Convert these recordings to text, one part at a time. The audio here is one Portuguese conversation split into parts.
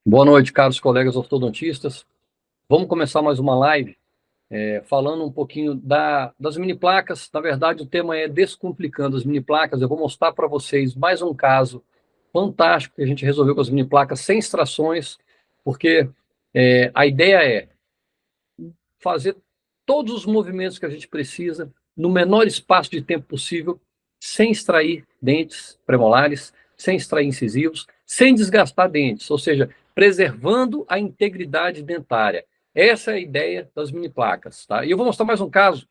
Boa noite, caros colegas ortodontistas. Vamos começar mais uma live falando um pouquinho das mini placas. Na verdade, o tema é descomplicando as mini placas. Eu vou mostrar para vocês mais um caso fantástico que a gente resolveu com as mini placas sem extrações, porque a ideia é fazer todos os movimentos que a gente precisa no menor espaço de tempo possível, sem extrair dentes premolares, sem extrair incisivos, sem desgastar dentes, ou seja, preservando a integridade dentária. Essa é a ideia das mini placas, tá? E eu vou mostrar mais um caso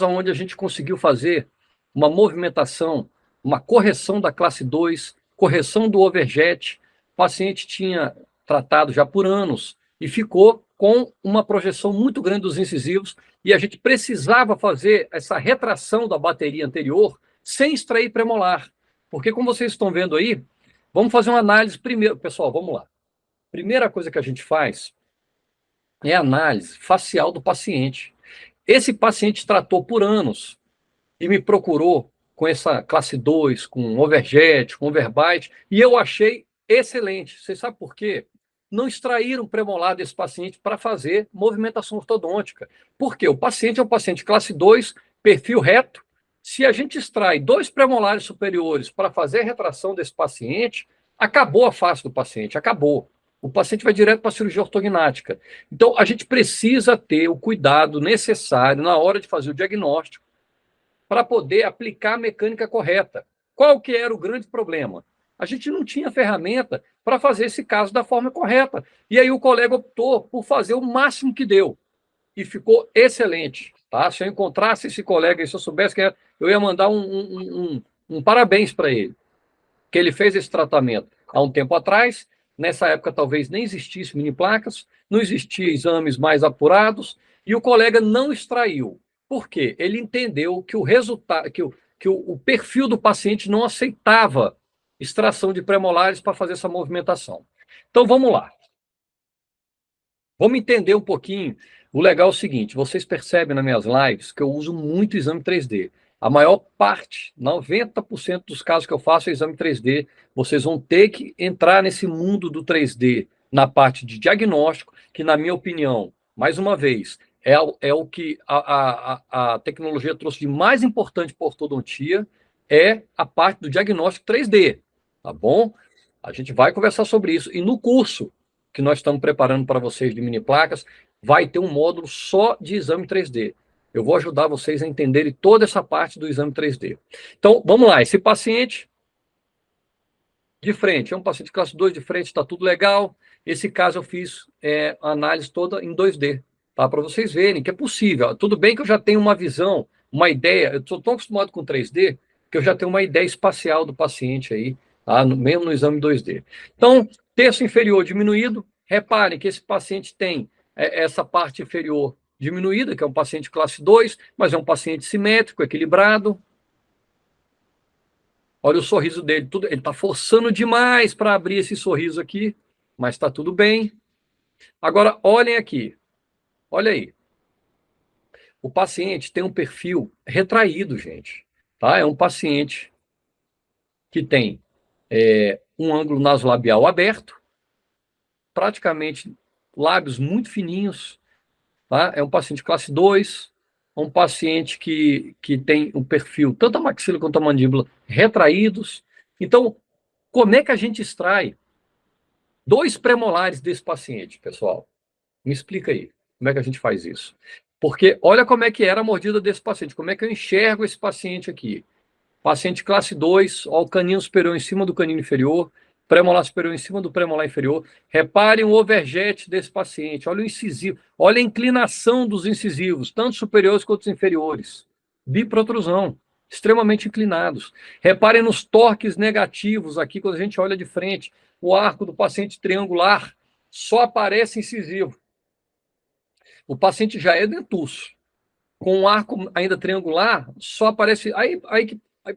onde a gente conseguiu fazer uma movimentação, uma correção da classe 2, correção do overjet. O paciente tinha tratado já por anos e ficou com uma projeção muito grande dos incisivos e a gente precisava fazer essa retração da bateria anterior sem extrair premolar. Porque, como vocês estão vendo aí, vamos fazer uma análise primeiro. Pessoal, vamos lá. Primeira coisa que a gente faz é a análise facial do paciente. Esse paciente tratou por anos e me procurou com essa classe 2, com overjet, com overbite, e eu achei excelente. Você sabe por quê? Não extraíram premolar desse paciente para fazer movimentação ortodôntica. Por quê? O paciente é um paciente classe 2, perfil reto. Se a gente extrai 2 premolares superiores para fazer a retração desse paciente, acabou a face do paciente, acabou. O paciente vai direto para a cirurgia ortognática. Então, a gente precisa ter o cuidado necessário na hora de fazer o diagnóstico para poder aplicar a mecânica correta. Qual que era o grande problema? A gente não tinha ferramenta para fazer esse caso da forma correta. E aí o colega optou por fazer o máximo que deu. E ficou excelente. Tá? Se eu encontrasse esse colega e se eu soubesse que era, eu ia mandar um parabéns para ele. Que ele fez esse tratamento há um tempo atrás. Nessa época talvez nem existisse mini placas, não existiam exames mais apurados, e o colega não extraiu. Por quê? Ele entendeu que o resultado, que o perfil do paciente não aceitava extração de premolares para fazer essa movimentação. Então vamos lá. Vamos entender um pouquinho. O legal é o seguinte: vocês percebem nas minhas lives que eu uso muito exame 3D. A maior parte, 90% dos casos que eu faço é exame 3D. Vocês vão ter que entrar nesse mundo do 3D, na parte de diagnóstico, que, na minha opinião, mais uma vez, é o que a tecnologia trouxe de mais importante para a ortodontia, é a parte do diagnóstico 3D, tá bom? A gente vai conversar sobre isso. E no curso que nós estamos preparando para vocês de mini placas, vai ter um módulo só de exame 3D. Eu vou ajudar vocês a entenderem toda essa parte do exame 3D. Então, vamos lá. Esse paciente de frente, é um paciente de classe 2 de frente, está tudo legal. Esse caso eu fiz a análise toda em 2D, tá? Para vocês verem que é possível. Tudo bem que eu já tenho uma visão, uma ideia, eu estou tão acostumado com 3D, que eu já tenho uma ideia espacial do paciente aí, tá? Mesmo no exame 2D. Então, terço inferior diminuído. Reparem que esse paciente tem essa parte inferior diminuída, que é um paciente classe 2, mas é um paciente simétrico, equilibrado. Olha o sorriso dele, ele está forçando demais para abrir esse sorriso aqui, mas está tudo bem. Agora, olhem aqui, olha aí. O paciente tem um perfil retraído, gente. Tá? É um paciente que tem um ângulo nasolabial aberto, praticamente lábios muito fininhos. Tá? É um paciente classe 2, um paciente que tem um perfil, tanto a maxila quanto a mandíbula, retraídos. Então, como é que a gente extrai 2 premolares desse paciente, pessoal? Me explica aí, como é que a gente faz isso? Porque olha como é que era a mordida desse paciente, como é que eu enxergo esse paciente aqui. Paciente classe 2, ó, o canino superior em cima do canino inferior, premolar superior em cima do premolar inferior. Reparem o overjet desse paciente, olha o incisivo, olha a inclinação dos incisivos, tanto superiores quanto inferiores. Biprotrusão, extremamente inclinados. Reparem nos torques negativos aqui, quando a gente olha de frente, o arco do paciente triangular só aparece incisivo. O paciente já é dentuço. Com um arco ainda triangular, só aparece. Aí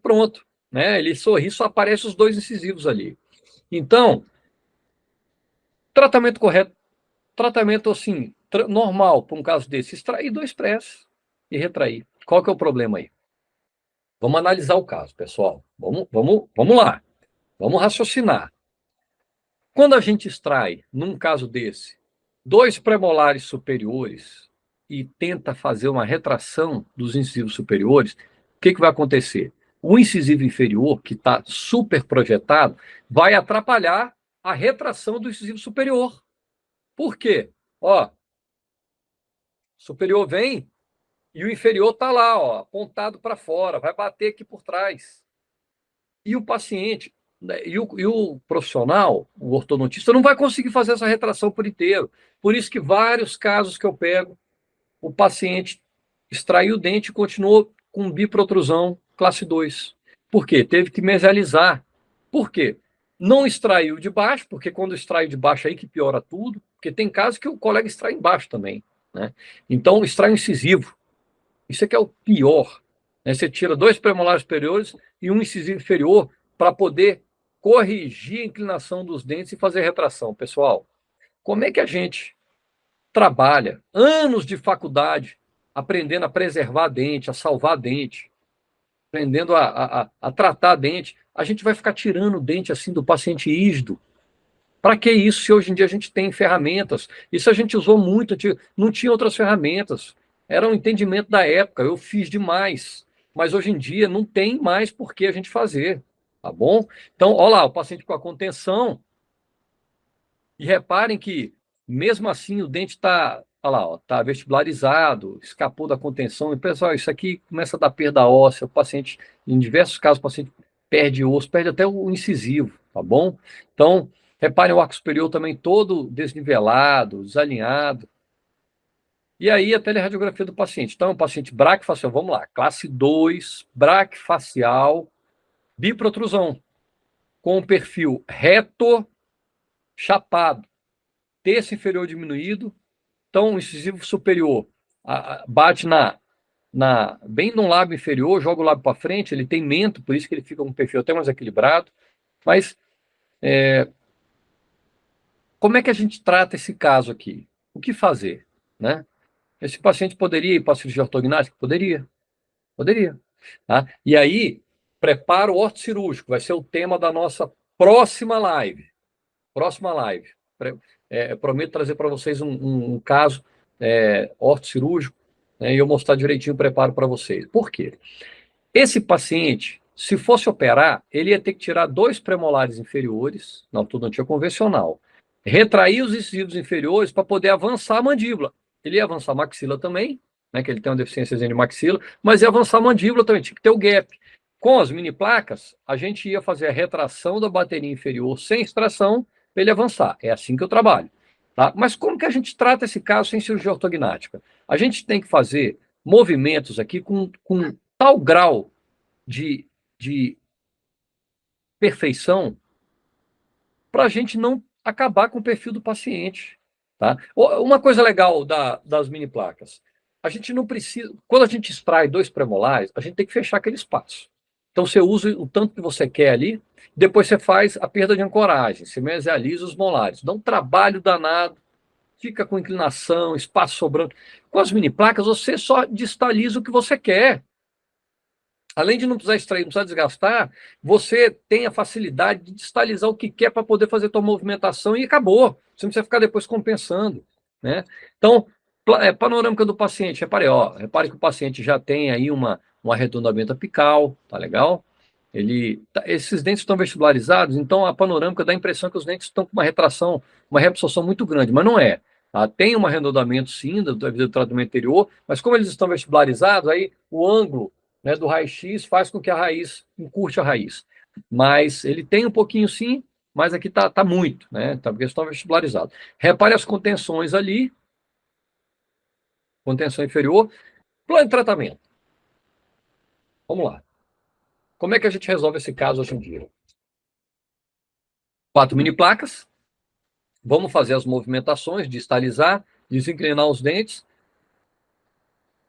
pronto. Né? Ele sorri, só aparece os 2 incisivos ali. Então, tratamento correto, tratamento assim, normal para um caso desse, extrair 2 press e retrair. Qual que é o problema aí? Vamos analisar o caso, pessoal. Vamos lá. Vamos raciocinar. Quando a gente extrai, num caso desse, dois premolares superiores e tenta fazer uma retração dos incisivos superiores, o que vai acontecer? O incisivo inferior, que está super projetado, vai atrapalhar a retração do incisivo superior. Por quê? Ó, superior vem e o inferior está lá, ó, apontado para fora, vai bater aqui por trás. E o paciente, né, e o profissional, o ortodontista, não vai conseguir fazer essa retração por inteiro. Por isso que vários casos que eu pego, o paciente extraiu o dente e continuou com biprotrusão classe 2. Por quê? Teve que mesializar. Por quê? Não extraiu de baixo, porque quando extrai de baixo aí que piora tudo, porque tem casos que o colega extrai embaixo também, né? Então, extrai um incisivo. Isso aqui é o pior, né? Você tira dois premolares superiores e um incisivo inferior para poder corrigir a inclinação dos dentes e fazer retração. Pessoal, como é que a gente trabalha anos de faculdade aprendendo a preservar dente, a salvar dente, aprendendo a tratar dente? A gente vai ficar tirando o dente assim do paciente ígido. Para que isso se hoje em dia a gente tem ferramentas? Isso a gente usou muito, não tinha outras ferramentas. Era um entendimento da época, eu fiz demais. Mas hoje em dia não tem mais por que a gente fazer, tá bom? Então, olha lá, o paciente com a contenção, e reparem que, mesmo assim, o dente está, olha lá, está vestibularizado, escapou da contenção. E, pessoal, isso aqui começa a dar perda óssea. O paciente, em diversos casos, o paciente perde osso, perde até o incisivo, tá bom? Então, reparem o arco superior também todo desnivelado, desalinhado. E aí, a teleradiografia do paciente. Então, é um paciente braquifacial, vamos lá, classe 2, braquifacial, biprotrusão, com o perfil reto, chapado, terço inferior diminuído. Então, o incisivo superior bate bem no lábio inferior, joga o lábio para frente, ele tem mento, por isso que ele fica com um perfil até mais equilibrado. Mas como é que a gente trata esse caso aqui? O que fazer, né? Esse paciente poderia ir para a cirurgia ortognática? Poderia, poderia. Tá? E aí, preparo ortocirúrgico, vai ser o tema da nossa próxima live. Próxima live. Prometo trazer para vocês um caso ortocirúrgico, né, e eu mostrar direitinho o preparo para vocês. Por quê? Esse paciente, se fosse operar, ele ia ter que tirar dois premolares inferiores na ortodontia convencional, retrair os incisivos inferiores para poder avançar a mandíbula. Ele ia avançar a maxila também, né, que ele tem uma deficiência de maxila, mas ia avançar a mandíbula também, tinha que ter o gap. Com as mini placas, a gente ia fazer a retração da bateria inferior sem extração para ele avançar. É assim que eu trabalho. Tá? Mas como que a gente trata esse caso sem cirurgia ortognática? A gente tem que fazer movimentos aqui com tal grau de perfeição para a gente não acabar com o perfil do paciente. Tá? Uma coisa legal das mini placas, a gente não precisa, quando a gente extrai dois premolares, a gente tem que fechar aquele espaço. Então você usa o tanto que você quer ali, depois você faz a perda de ancoragem, você mesializa os molares. Dá um trabalho danado, fica com inclinação, espaço sobrando. Com as mini placas, você só distaliza o que você quer. Além de não precisar extrair, não precisar desgastar, você tem a facilidade de distalizar o que quer para poder fazer a tua movimentação e acabou. Você não precisa ficar depois compensando, né? Então, panorâmica do paciente, repare que o paciente já tem aí um arredondamento apical, tá legal? Esses dentes estão vestibularizados, então a panorâmica dá a impressão que os dentes estão com uma retração, uma reabsorção muito grande, mas não é. Tá? Tem um arredondamento sim do tratamento anterior, mas como eles estão vestibularizados, aí o ângulo, né, do raio-x faz com que a raiz encurte a raiz. Mas ele tem um pouquinho sim, mas aqui tá muito, né? Tá, porque estão vestibularizados. Repare as contenções ali, contenção inferior, plano de tratamento. Vamos lá. Como é que a gente resolve esse caso hoje em dia? 4 mini placas. Vamos fazer as movimentações, distalizar, desinclinar os dentes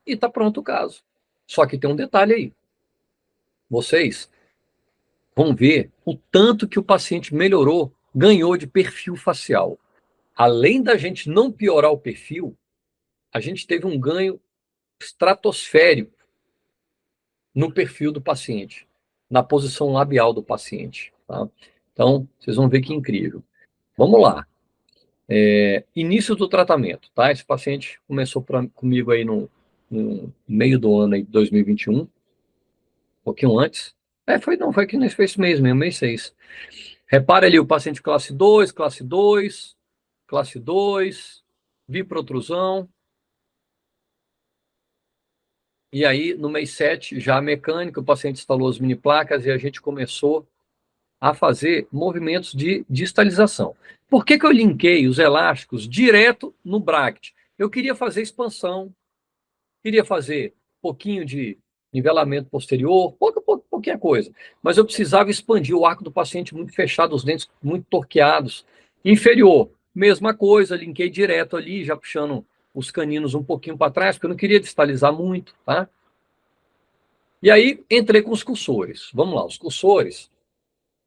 e está pronto o caso. Só que tem um detalhe aí. Vocês vão ver o tanto que o paciente melhorou, ganhou de perfil facial. Além da gente não piorar o perfil, a gente teve um ganho estratosférico no perfil do paciente, na posição labial do paciente. Tá? Então, vocês vão ver que incrível. Vamos lá. Início do tratamento, tá? Esse paciente começou comigo aí no meio do ano aí de 2021, um pouquinho antes. Foi que nesse esse mês mesmo, mês 6. Repare ali o paciente classe 2, biprotrusão. E aí, no mês 7, já a mecânica, o paciente instalou as mini placas e a gente começou a fazer movimentos de distalização. Por que eu linkei os elásticos direto no bracket? Eu queria fazer expansão, queria fazer um pouquinho de nivelamento posterior, pouquinha coisa, mas eu precisava expandir o arco do paciente muito fechado, os dentes muito torqueados. Inferior, mesma coisa, linkei direto ali, já puxando os caninos um pouquinho para trás, porque eu não queria distalizar muito, tá? E aí entrei com os cursores. Vamos lá, os cursores,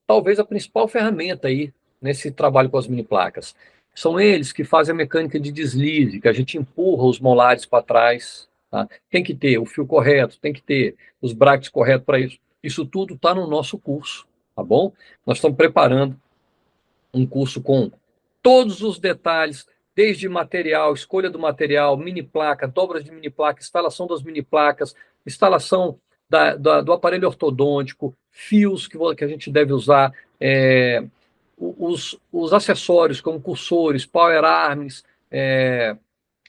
talvez a principal ferramenta aí nesse trabalho com as mini placas. São eles que fazem a mecânica de deslize, que a gente empurra os molares para trás. Tá? Tem que ter o fio correto, tem que ter os brackets corretos para isso. Isso tudo está no nosso curso, tá bom? Nós estamos preparando um curso com todos os detalhes, desde material, escolha do material, mini placa, dobras de mini placa, instalação das mini placas, instalação do aparelho ortodôntico, fios que a gente deve usar, os acessórios como cursores, power arms,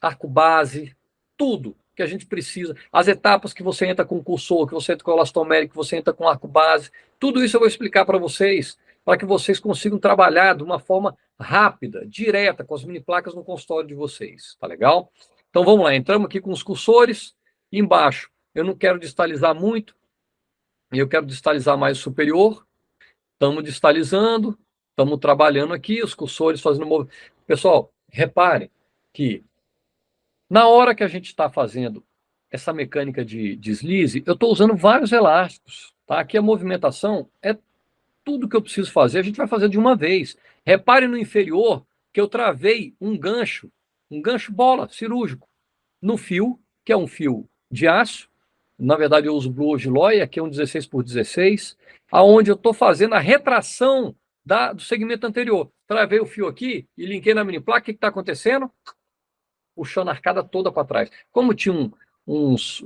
arco base, tudo que a gente precisa, as etapas que você entra com cursor, que você entra com elastomérico, que você entra com arco base, tudo isso eu vou explicar para vocês, para que vocês consigam trabalhar de uma forma rápida, direta, com as mini placas no consultório de vocês, tá legal? Então vamos lá, entramos aqui com os cursores, embaixo eu não quero distalizar muito, eu quero distalizar mais o superior, estamos distalizando, estamos trabalhando aqui, os cursores fazendo movimento. Pessoal, reparem que na hora que a gente está fazendo essa mecânica de deslize, eu estou usando vários elásticos. Tá? Aqui a movimentação é tudo que eu preciso fazer, a gente vai fazer de uma vez. Repare no inferior que eu travei um gancho bola cirúrgico, no fio, que é um fio de aço. Na verdade, eu uso Blue Ogiloy, aqui é um 16x16, aonde eu estou fazendo a retração do segmento anterior. Travei o fio aqui e linkei na mini placa. O que está acontecendo? Puxando a arcada toda para trás. Como tinha uns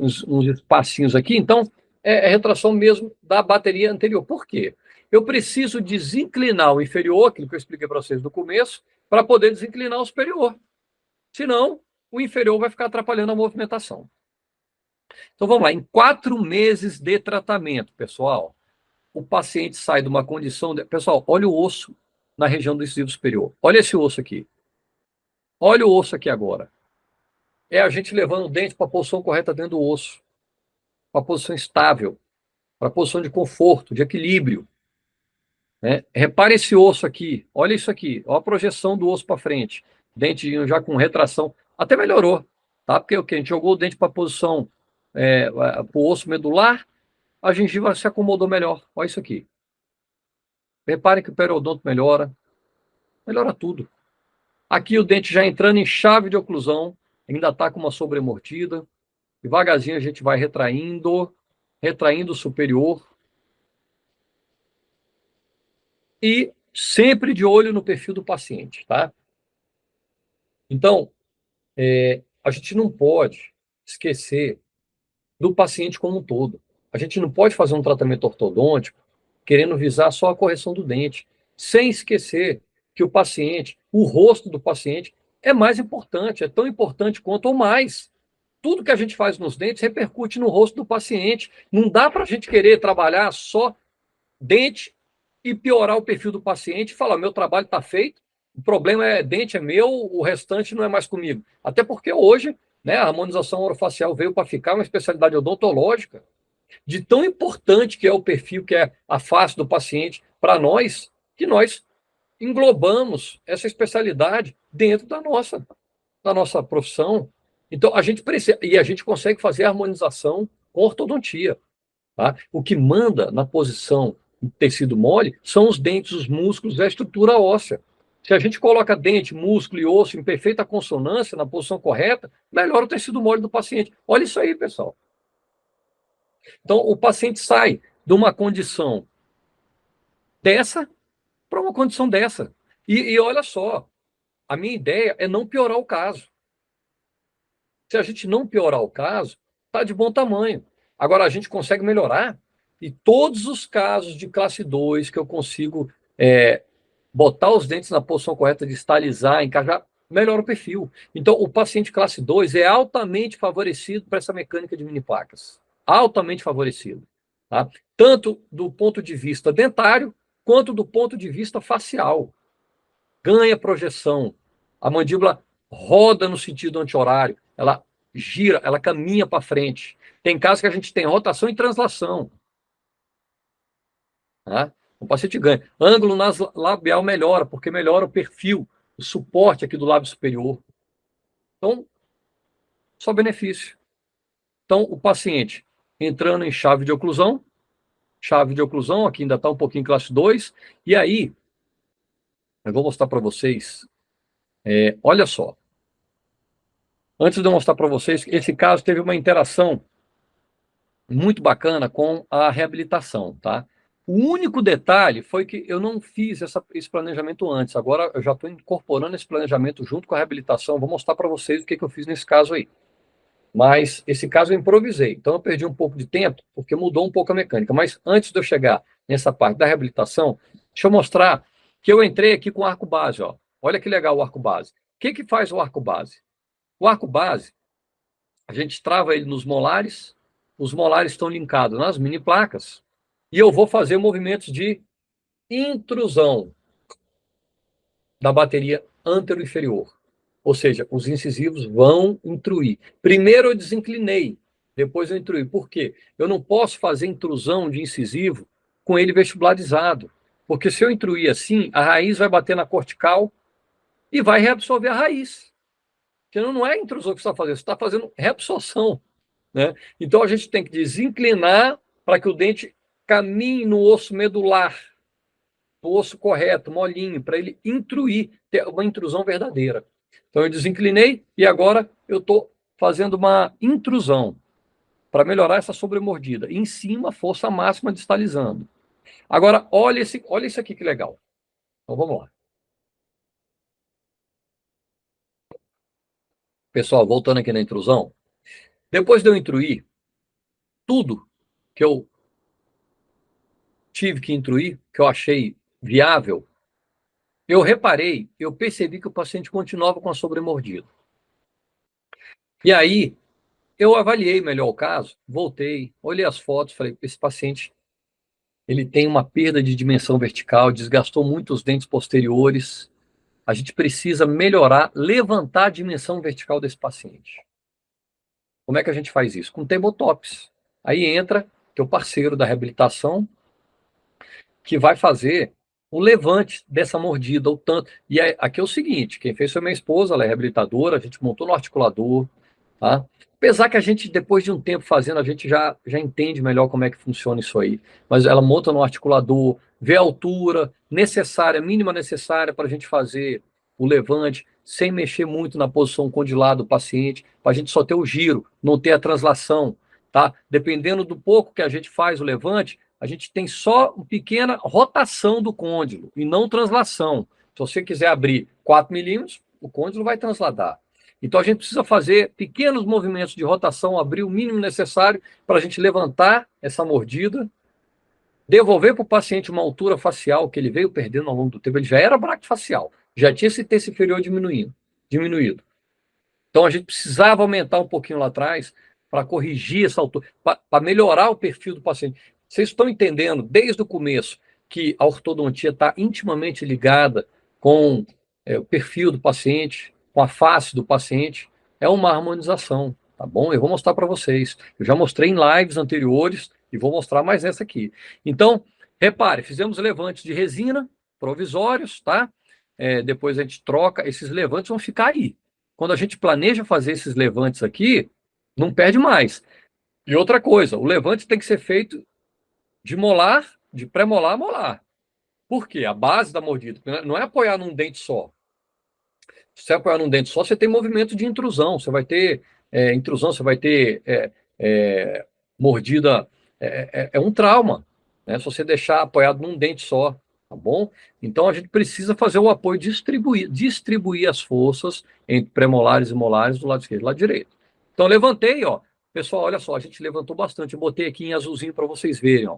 espacinhos aqui, então é retração mesmo da bateria anterior. Por quê? Eu preciso desinclinar o inferior, aquilo que eu expliquei para vocês no começo, para poder desinclinar o superior. Senão, o inferior vai ficar atrapalhando a movimentação. Então vamos lá, em 4 meses de tratamento, pessoal, o paciente sai de uma condição. Pessoal, olha o osso na região do incisivo superior. Olha esse osso aqui. Olha o osso aqui agora. É a gente levando o dente para a posição correta dentro do osso, para a posição estável, para a posição de conforto, de equilíbrio. Né? Repare esse osso aqui, olha isso aqui, olha a projeção do osso para frente, dente já com retração, até melhorou, tá? Porque o que? A gente jogou o dente para a posição, para o osso medular, a gengiva se acomodou melhor, olha isso aqui. Repare que o periodonto melhora tudo. Aqui o dente já entrando em chave de oclusão, ainda está com uma sobremordida. Devagarzinho a gente vai retraindo o superior. E sempre de olho no perfil do paciente, tá? Então, a gente não pode esquecer do paciente como um todo. A gente não pode fazer um tratamento ortodôntico querendo visar só a correção do dente, sem esquecer que o paciente, o rosto do paciente, é mais importante, é tão importante quanto ou mais. Tudo que a gente faz nos dentes repercute no rosto do paciente. Não dá para a gente querer trabalhar só dente e piorar o perfil do paciente e falar: meu trabalho está feito, o problema é dente, é meu, o restante não é mais comigo. Até porque hoje, né, a harmonização orofacial veio para ficar, uma especialidade odontológica, de tão importante que é o perfil, que é a face do paciente, para nós, que nós englobamos essa especialidade dentro da nossa profissão. Então, a gente precisa, e a gente consegue fazer a harmonização com ortodontia. Tá? O que manda na posição do tecido mole são os dentes, os músculos e a estrutura óssea. Se a gente coloca dente, músculo e osso em perfeita consonância, na posição correta, melhora o tecido mole do paciente. Olha isso aí, pessoal. Então, o paciente sai de uma condição dessa para uma condição dessa. E olha só, a minha ideia é não piorar o caso. Se a gente não piorar o caso, está de bom tamanho. Agora, a gente consegue melhorar, e todos os casos de classe 2 que eu consigo botar os dentes na posição correta, de estalizar, encaixar, melhora o perfil. Então, o paciente classe 2 é altamente favorecido para essa mecânica de mini placas. Altamente favorecido. Tá? Tanto do ponto de vista dentário, quanto do ponto de vista facial. Ganha projeção. A mandíbula roda no sentido anti-horário. Ela gira, ela caminha para frente. Tem casos que a gente tem rotação e translação. Tá? O paciente ganha. Ângulo labial melhora, porque melhora o perfil, o suporte aqui do lábio superior. Então, só benefício. Então, o paciente entrando em chave de oclusão, aqui ainda está um pouquinho em classe 2, e aí, eu vou mostrar para vocês, olha só. Antes de eu mostrar para vocês, esse caso teve uma interação muito bacana com a reabilitação, tá? O único detalhe foi que eu não fiz esse planejamento antes. Agora eu já estou incorporando esse planejamento junto com a reabilitação. Vou mostrar para vocês o que eu fiz nesse caso aí. Mas esse caso eu improvisei. Então eu perdi um pouco de tempo, porque mudou um pouco a mecânica. Mas antes de eu chegar nessa parte da reabilitação, deixa eu mostrar que eu entrei aqui com o arco base. Ó. Olha que legal o arco base. O que faz o arco base? O arco base, a gente trava ele nos molares, os molares estão linkados nas mini placas, e eu vou fazer movimentos de intrusão da bateria antero-inferior. Ou seja, os incisivos vão intruir. Primeiro eu desinclinei, depois eu intruí. Por quê? Eu não posso fazer intrusão de incisivo com ele vestibularizado. Porque se eu intruir assim, a raiz vai bater na cortical e vai reabsorver a raiz. Porque não é intrusão que você está fazendo, você está fazendo reabsorção. Né? Então a gente tem que desinclinar para que o dente caminhe no osso medular, no osso correto, molinho, para ele intruir, ter uma intrusão verdadeira. Então eu desinclinei e agora eu estou fazendo uma intrusão para melhorar essa sobremordida. Em cima, força máxima distalizando. Agora, olha isso aqui que legal. Então vamos lá. Pessoal, voltando aqui na intrusão. Depois de eu intruir, tudo que eu tive que intruir, que eu achei viável, eu percebi que o paciente continuava com a sobremordida. E aí, eu avaliei melhor o caso, voltei, olhei as fotos, falei, esse paciente, ele tem uma perda de dimensão vertical, desgastou muito os dentes posteriores, a gente precisa melhorar, levantar a dimensão vertical desse paciente. Como é que a gente faz isso? Com tabletops. Aí entra teu parceiro da reabilitação, que vai fazer o levante dessa mordida, o tanto. E aqui é o seguinte, quem fez foi minha esposa, ela é reabilitadora, a gente montou no articulador, tá? Apesar que a gente, depois de um tempo fazendo, a gente já entende melhor como é que funciona isso aí. Mas ela monta no articulador, vê a altura necessária, mínima necessária para a gente fazer o levante, sem mexer muito na posição condilada do paciente, para a gente só ter o giro, não ter a translação, tá? Dependendo do pouco que a gente faz o levante, a gente tem só uma pequena rotação do côndilo e não translação. Se você quiser abrir 4 milímetros, o côndilo vai transladar. Então, a gente precisa fazer pequenos movimentos de rotação, abrir o mínimo necessário para a gente levantar essa mordida, devolver para o paciente uma altura facial que ele veio perdendo ao longo do tempo. Ele já era bractefacial, já tinha esse terço inferior diminuído. Então, a gente precisava aumentar um pouquinho lá atrás para corrigir essa altura, para melhorar o perfil do paciente. Vocês estão entendendo, desde o começo, que a ortodontia está intimamente ligada com o perfil do paciente, com a face do paciente. É uma harmonização, tá bom? Eu vou mostrar para vocês. Eu já mostrei em lives anteriores e vou mostrar mais nessa aqui. Então, repare, fizemos levantes de resina provisórios, tá? Depois a gente troca, esses levantes vão ficar aí. Quando a gente planeja fazer esses levantes aqui, não perde mais. E outra coisa, o levante tem que ser feito de molar, de pré-molar a molar. Por quê? A base da mordida. Não é apoiar num dente só. Se você apoiar num dente só, você tem movimento de intrusão. Você vai ter intrusão, você vai ter mordida. É um trauma, né? Se você deixar apoiado num dente só. tá bom? Então, a gente precisa fazer o apoio, distribuir as forças entre premolares e molares do lado esquerdo e do lado direito. Então, levantei, ó. Pessoal, olha só, a gente levantou bastante. Eu botei aqui em azulzinho para vocês verem, ó.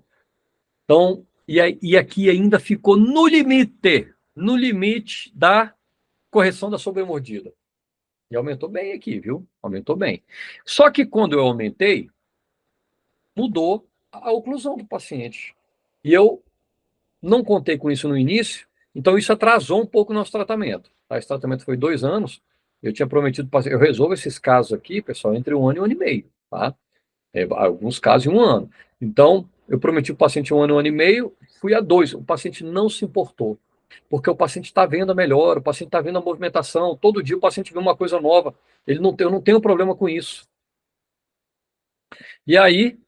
Então, e aqui ainda ficou no limite da correção da sobremordida. E aumentou bem aqui, viu? Aumentou bem. Só que quando eu aumentei, mudou a oclusão do paciente. E eu não contei com isso no início, então isso atrasou um pouco o nosso tratamento. Tá? Esse tratamento foi 2 anos. Eu tinha prometido, eu resolvo esses casos aqui, pessoal, entre 1 ano e 1 ano e meio, tá? Alguns casos em 1 ano. Então, eu prometi o paciente 1 ano e meio, fui a 2. O paciente não se importou, porque o paciente está vendo a melhora, o paciente está vendo a movimentação, todo dia o paciente vê uma coisa nova. Eu não tenho problema com isso. E aí,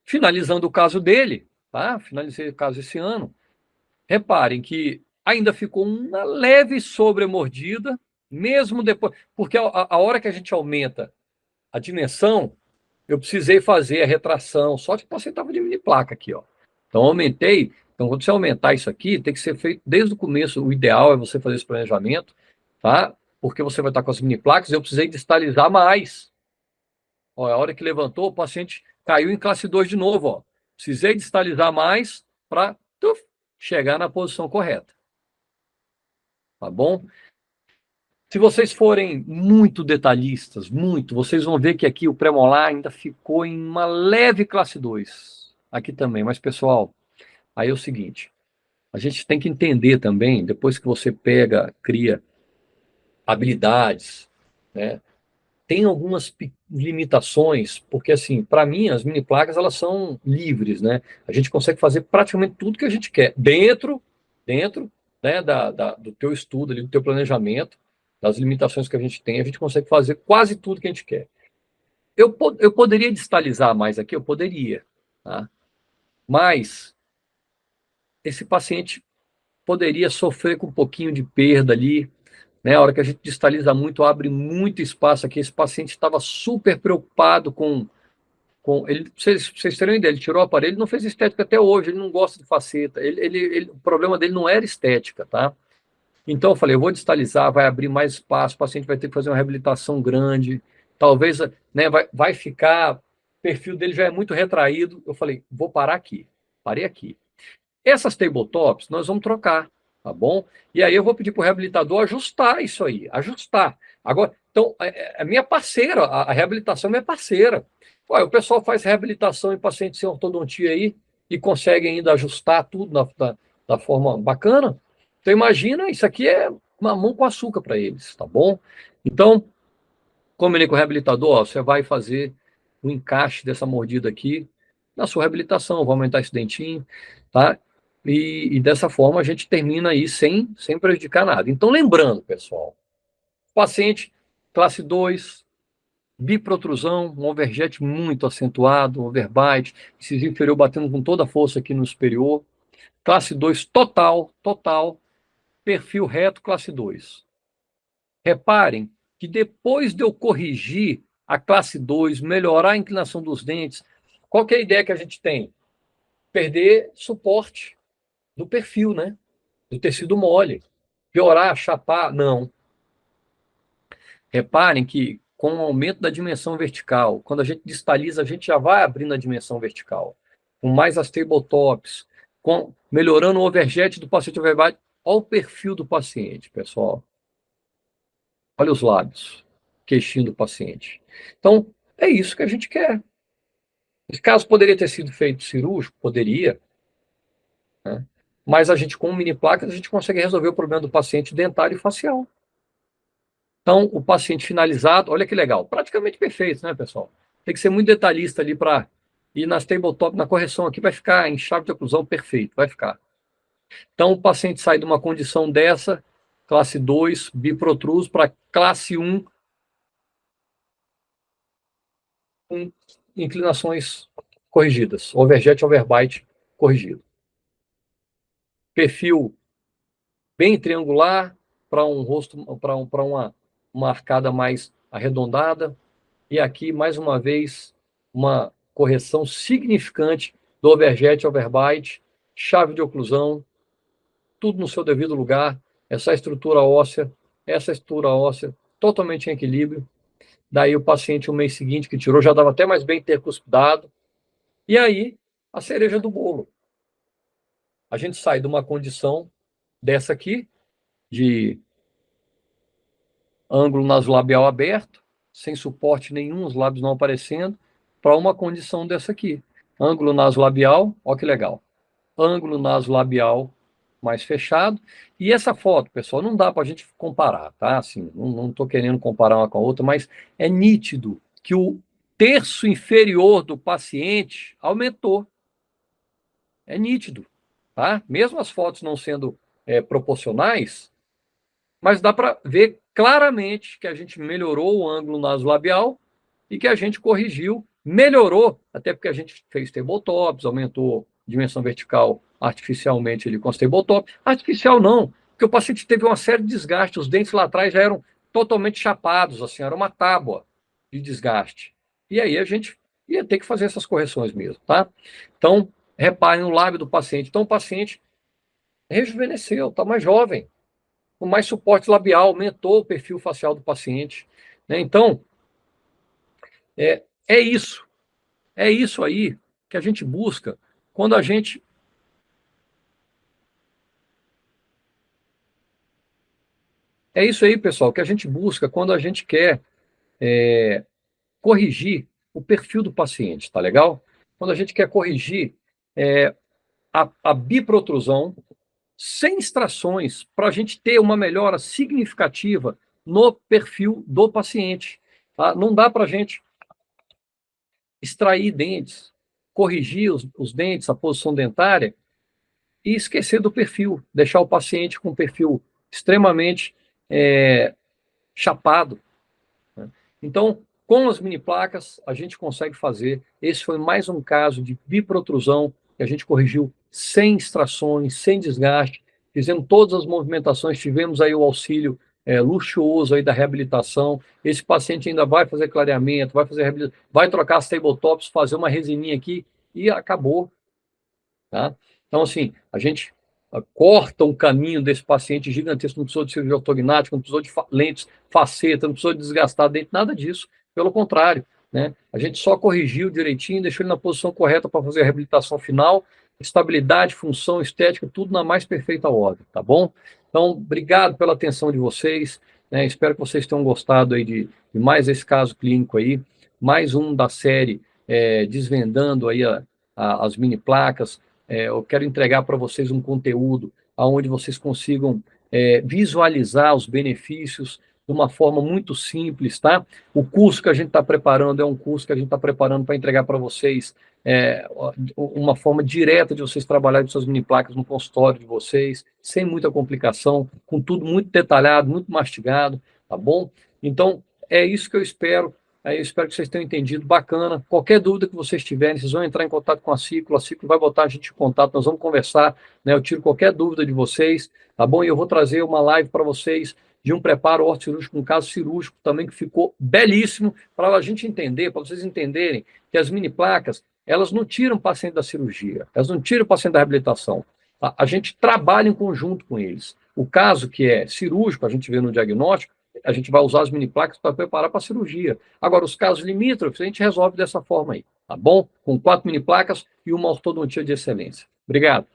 finalizando o caso dele, tá? Finalizei o caso esse ano. Reparem que ainda ficou uma leve sobremordida, mesmo depois, porque a hora que a gente aumenta a dimensão, eu precisei fazer a retração, só que o paciente estava de mini placa aqui, ó. Então, aumentei. Então, quando você aumentar isso aqui, tem que ser feito desde o começo. O ideal é você fazer esse planejamento, tá? Porque você vai estar com as mini placas. Eu precisei distalizar mais. Ó, a hora que levantou, o paciente caiu em classe 2 de novo, ó. Precisei distalizar mais para chegar na posição correta. Tá bom? Se vocês forem muito detalhistas, vocês vão ver que aqui o premolar ainda ficou em uma leve classe 2. Aqui também, mas pessoal, aí é o seguinte, a gente tem que entender também, depois que você pega, cria habilidades, né? Tem algumas limitações, porque assim, para mim, as mini placas, elas são livres, né? A gente consegue fazer praticamente tudo que a gente quer, dentro, né, do teu estudo, ali, do teu planejamento, das limitações que a gente consegue fazer quase tudo que a gente quer. Eu poderia distalizar mais aqui, eu poderia, tá? Mas esse paciente poderia sofrer com um pouquinho de perda ali, né? A hora que a gente distaliza muito, abre muito espaço aqui. Esse paciente estava super preocupado com ele. Vocês terem uma ideia, ele tirou o aparelho, ele não fez estética até hoje, ele não gosta de faceta. O problema dele não era estética, tá? Então eu falei, eu vou distalizar, vai abrir mais espaço, o paciente vai ter que fazer uma reabilitação grande, talvez, né, vai ficar, o perfil dele já é muito retraído. Eu falei, vou parar aqui, parei aqui. Essas tabletops nós vamos trocar, tá bom? E aí eu vou pedir para o reabilitador ajustar isso aí, ajustar. Agora, então, é minha parceira, a reabilitação é minha parceira. Ué, o pessoal faz reabilitação em pacientes sem ortodontia aí e consegue ainda ajustar tudo da forma bacana. Então, imagina, isso aqui é mamão com açúcar para eles, tá bom? Então, combinei com o reabilitador, ó, você vai fazer o encaixe dessa mordida aqui na sua reabilitação, vou aumentar esse dentinho, tá? E dessa forma a gente termina aí sem prejudicar nada. Então, lembrando, pessoal, paciente classe 2, biprotrusão, um overjet muito acentuado, um overbite, incisivo inferior batendo com toda a força aqui no superior, classe 2 total, perfil reto, classe 2. Reparem que depois de eu corrigir a classe 2, melhorar a inclinação dos dentes, qual que é a ideia que a gente tem? Perder suporte do perfil, né? Do tecido mole. Piorar, chapar, não. Reparem que com o aumento da dimensão vertical, quando a gente distaliza, a gente já vai abrindo a dimensão vertical. Com mais as tabletops, melhorando o overjet do paciente overbite. Olha o perfil do paciente, pessoal. Olha os lábios, queixinho do paciente. Então, é isso que a gente quer. Esse caso poderia ter sido feito cirúrgico? Poderia, né? Mas a gente, com mini placas, a gente consegue resolver o problema do paciente dentário e facial. Então, o paciente finalizado, olha que legal, praticamente perfeito, né, pessoal? Tem que ser muito detalhista ali para ir nas tabletop, na correção aqui, vai ficar em chave de oclusão perfeito, vai ficar. Então, o paciente sai de uma condição dessa, classe 2, biprotruso, para classe 1, com inclinações corrigidas, overjet, overbite corrigido. Perfil bem triangular para um rosto, para uma arcada mais arredondada. E aqui, mais uma vez, uma correção significante do overjet, overbite, chave de oclusão, tudo no seu devido lugar, essa estrutura óssea totalmente em equilíbrio. Daí o paciente, o mês seguinte que tirou, já dava até mais bem ter cuspidado. E aí, a cereja do bolo. A gente sai de uma condição dessa aqui, de ângulo nasolabial aberto, sem suporte nenhum, os lábios não aparecendo, para uma condição dessa aqui. Ângulo nasolabial, olha que legal. Ângulo nasolabial mais fechado. E essa foto, pessoal, não dá para a gente comparar, tá? Assim, não estou querendo comparar uma com a outra, mas é nítido que o terço inferior do paciente aumentou. É nítido, tá? Mesmo as fotos não sendo proporcionais, mas dá para ver claramente que a gente melhorou o ângulo nasolabial e que a gente corrigiu, melhorou, até porque a gente fez tabletop, aumentou dimensão vertical artificialmente ali com as tabletop. Artificial não, porque o paciente teve uma série de desgaste, os dentes lá atrás já eram totalmente chapados, assim, era uma tábua de desgaste. E aí a gente ia ter que fazer essas correções mesmo, tá? Então, reparem no lábio do paciente. Então, o paciente rejuvenesceu, está mais jovem, com mais suporte labial, aumentou o perfil facial do paciente, né? Então, é isso. É isso aí que a gente busca quando a gente. É isso aí, pessoal, que a gente busca quando a gente quer corrigir o perfil do paciente, tá legal? Quando a gente quer corrigir a biprotrusão sem extrações, para a gente ter uma melhora significativa no perfil do paciente. Tá? Não dá para a gente extrair dentes, corrigir os dentes, a posição dentária, e esquecer do perfil, deixar o paciente com um perfil extremamente chapado, né? Então, com as mini placas, a gente consegue fazer. Esse foi mais um caso de biprotrusão que a gente corrigiu sem extrações, sem desgaste, fizemos todas as movimentações, tivemos aí o auxílio luxuoso aí da reabilitação. Esse paciente ainda vai fazer clareamento, vai fazer reabilitação, vai trocar as tabletops, fazer uma resininha aqui e acabou, tá? Então, assim, a gente corta um caminho desse paciente gigantesco, não precisou de cirurgia ortognática, não precisou de lentes, faceta, não precisou de desgastar dente, nada disso. Pelo contrário, né? A gente só corrigiu direitinho, deixou ele na posição correta para fazer a reabilitação final, estabilidade, função, estética, tudo na mais perfeita ordem, tá bom? Então, obrigado pela atenção de vocês, né? Espero que vocês tenham gostado aí de mais esse caso clínico aí, mais um da série desvendando aí as mini placas. Eu quero entregar para vocês um conteúdo onde vocês consigam visualizar os benefícios de uma forma muito simples, tá? O curso que a gente está preparando é um curso que a gente está preparando para entregar para vocês uma forma direta de vocês trabalharem suas mini placas no consultório de vocês, sem muita complicação, com tudo muito detalhado, muito mastigado, tá bom? Então, é isso que eu espero. Eu espero que vocês tenham entendido, bacana. Qualquer dúvida que vocês tiverem, vocês vão entrar em contato com a Ciclo vai botar a gente em contato, nós vamos conversar, né? Eu tiro qualquer dúvida de vocês, tá bom? E eu vou trazer uma live para vocês de um preparo ortocirúrgico, um caso cirúrgico também que ficou belíssimo, para a gente entender, para vocês entenderem que as mini placas, elas não tiram o paciente da cirurgia, elas não tiram o paciente da reabilitação. A gente trabalha em conjunto com eles. O caso que é cirúrgico, a gente vê no diagnóstico, a gente vai usar as mini placas para preparar para a cirurgia. Agora, os casos limítrofes, a gente resolve dessa forma aí, tá bom? Com 4 mini placas e uma ortodontia de excelência. Obrigado.